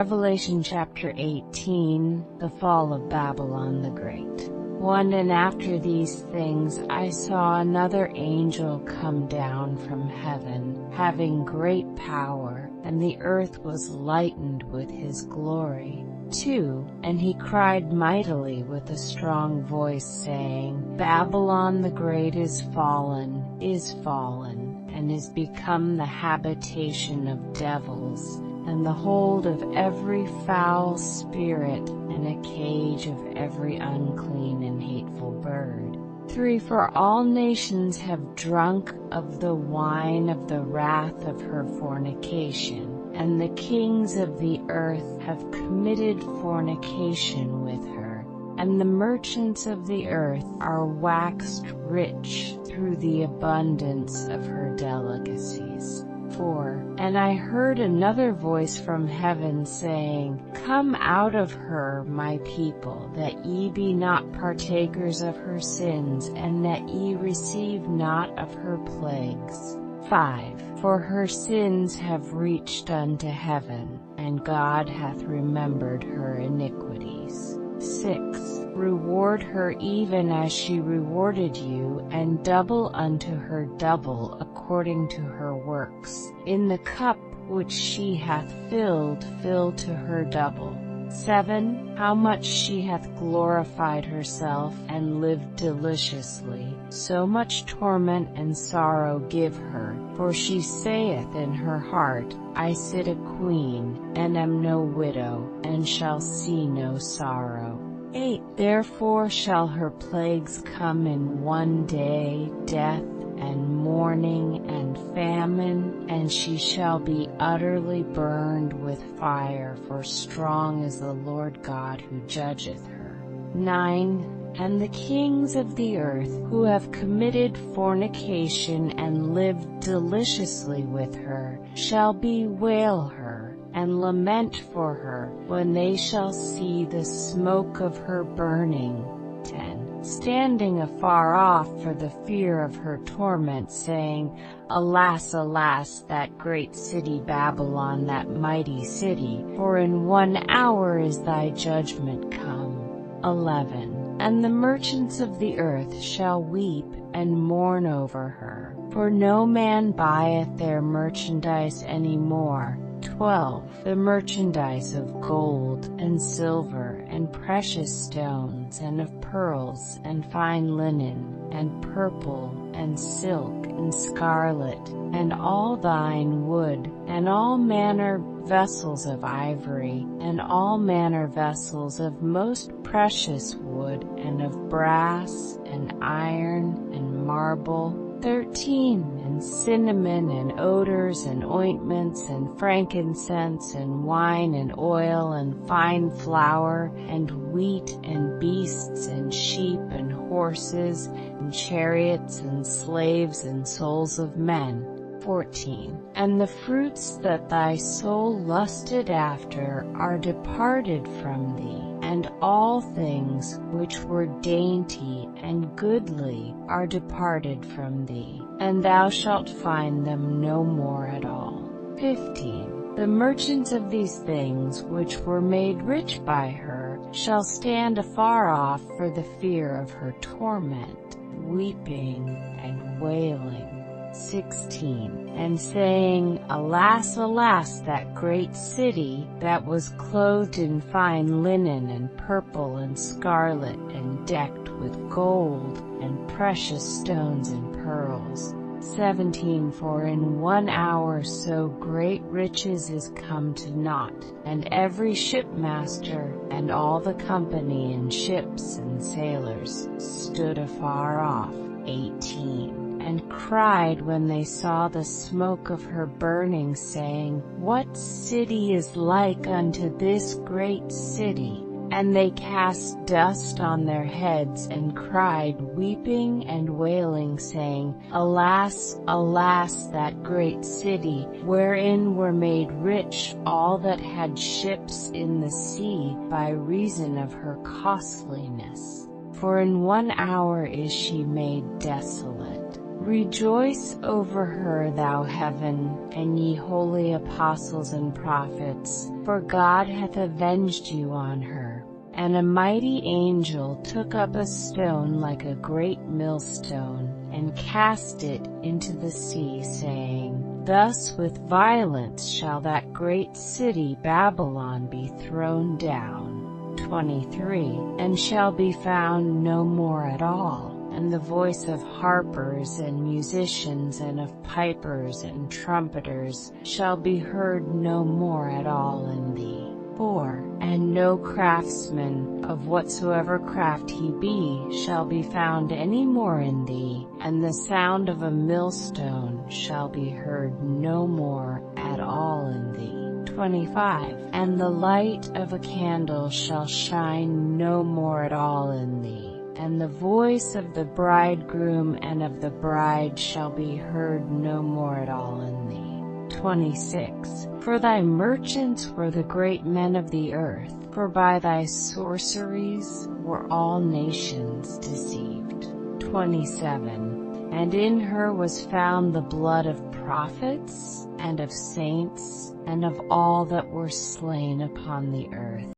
Revelation chapter 18, the fall of Babylon the Great. 1 And after these things I saw another angel come down from heaven, having great power, and the earth was lightened with his glory. 2 And he cried mightily with a strong voice, saying, Babylon the Great is fallen, and is become the habitation of devils, and the hold of every foul spirit, and a cage of every unclean and hateful bird. 3 For all nations have drunk of the wine of the wrath of her fornication, and the kings of the earth have committed fornication with her, and the merchants of the earth are waxed rich through the abundance of her delicacies. 4 And I heard another voice from heaven saying, Come out of her, my people, that ye be not partakers of her sins, and that ye receive not of her plagues. 5 For her sins have reached unto heaven, and God hath remembered her iniquities. 6 Reward her even as she rewarded you, and double unto her double according to her works. In the cup which she hath filled, fill to her double. 7 How much she hath glorified herself, and lived deliciously, so much torment and sorrow give her. For she saith in her heart, I sit a queen, and am no widow, and shall see no sorrow. 8 Therefore shall her plagues come in one day, death, and mourning, and famine, and she shall be utterly burned with fire, for strong is the Lord God who judgeth her. 9 And the kings of the earth, who have committed fornication and lived deliciously with her, shall bewail her, and lament for her, when they shall see the smoke of her burning. 10 Standing afar off for the fear of her torment, saying, Alas, alas, that great city Babylon, that mighty city, for in 1 hour is thy judgment come. 11 And the merchants of the earth shall weep, and mourn over her, for no man buyeth their merchandise any more. 12 The merchandise of gold, and silver, and precious stones, and of pearls, and fine linen, and purple, and silk, and scarlet, and all thine wood, and all manner vessels of ivory, and all manner vessels of most precious wood, and of brass, and iron, and marble. 13 And cinnamon, and odors, and ointments, and frankincense, and wine, and oil, and fine flour, and wheat, and beasts, and sheep, and horses, and chariots, and slaves, and souls of men. 14 And the fruits that thy soul lusted after are departed from thee, and all things which were dainty and goodly are departed from thee, and thou shalt find them no more at all. 15 The merchants of these things which were made rich by her shall stand afar off for the fear of her torment, weeping and wailing. 16 And saying, Alas, alas, that great city, that was clothed in fine linen, and purple, and scarlet, and decked with gold, and precious stones, and pearls. 17 For in 1 hour so great riches is come to naught, and every shipmaster, and all the company in ships and sailors, stood afar off. 18 And cried when they saw the smoke of her burning, saying, What city is like unto this great city? And they cast dust on their heads, and cried, weeping and wailing, saying, Alas, alas, that great city, wherein were made rich all that had ships in the sea, by reason of her costliness. For in 1 hour is she made desolate. Rejoice over her, thou heaven, and ye holy apostles and prophets, for God hath avenged you on her. And a mighty angel took up a stone like a great millstone, and cast it into the sea, saying, Thus with violence shall that great city Babylon be thrown down. 23. And shall be found no more at all. And the voice of harpers and musicians and of pipers and trumpeters shall be heard no more at all in thee. 4. And no craftsman, of whatsoever craft he be, shall be found any more in thee, and the sound of a millstone shall be heard no more at all in thee. 25. And the light of a candle shall shine no more at all in thee. And the voice of the bridegroom and of the bride shall be heard no more at all in thee. 26. For thy merchants were the great men of the earth, for by thy sorceries were all nations deceived. 27. And in her was found the blood of prophets, and of saints, and of all that were slain upon the earth.